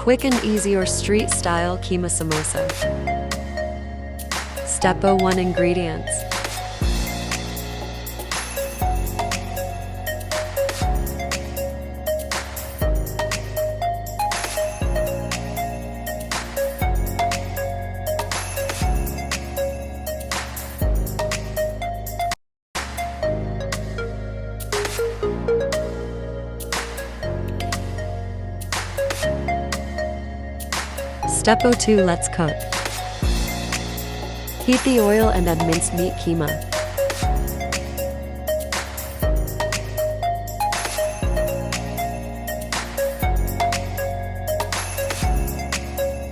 Quick and easy or street-style Qeema Samosa. Step 01 Ingredients. Step 02 Let's cook. Heat the oil and add minced meat Qeema.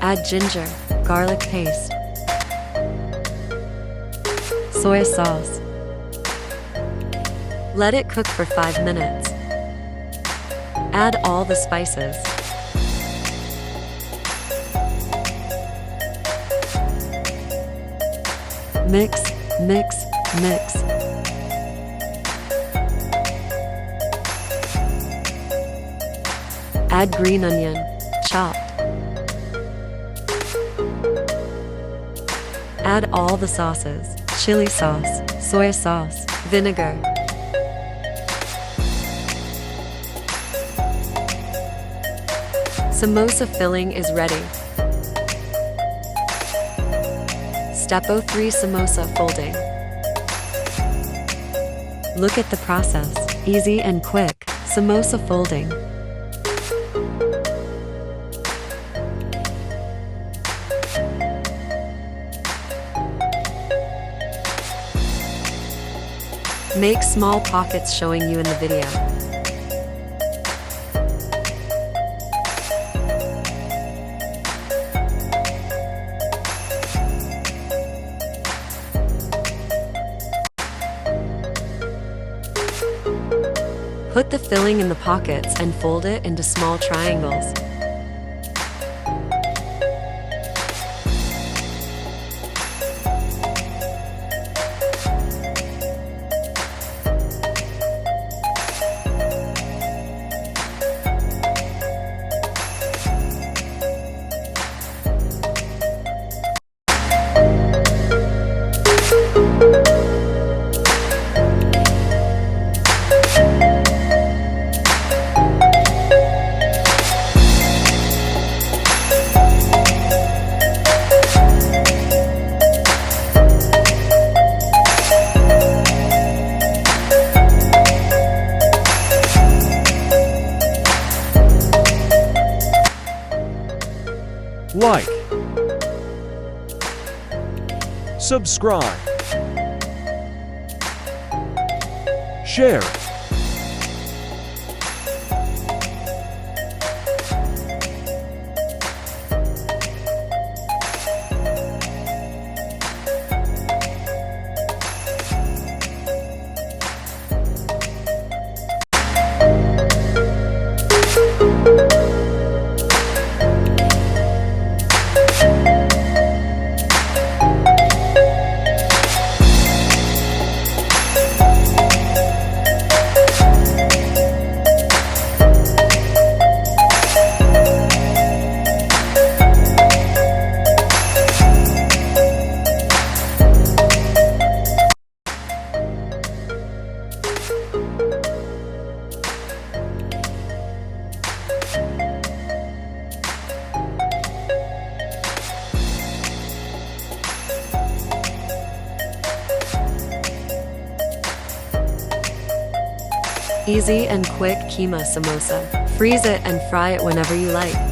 Add ginger, garlic paste, soy sauce. Let it cook for 5 minutes. Add all the spices. Mix, mix, mix. Add green onion, chopped. Add all the sauces, chili sauce, soy sauce, vinegar. Samosa filling is ready. Step 03 Samosa folding. Look at the process, easy and quick. Samosa folding. Make small pockets showing you in the video. Put the filling in the pockets and fold it into small triangles. Like, subscribe, share. Easy and quick Qeema Samosa. Freeze it and fry it whenever you like.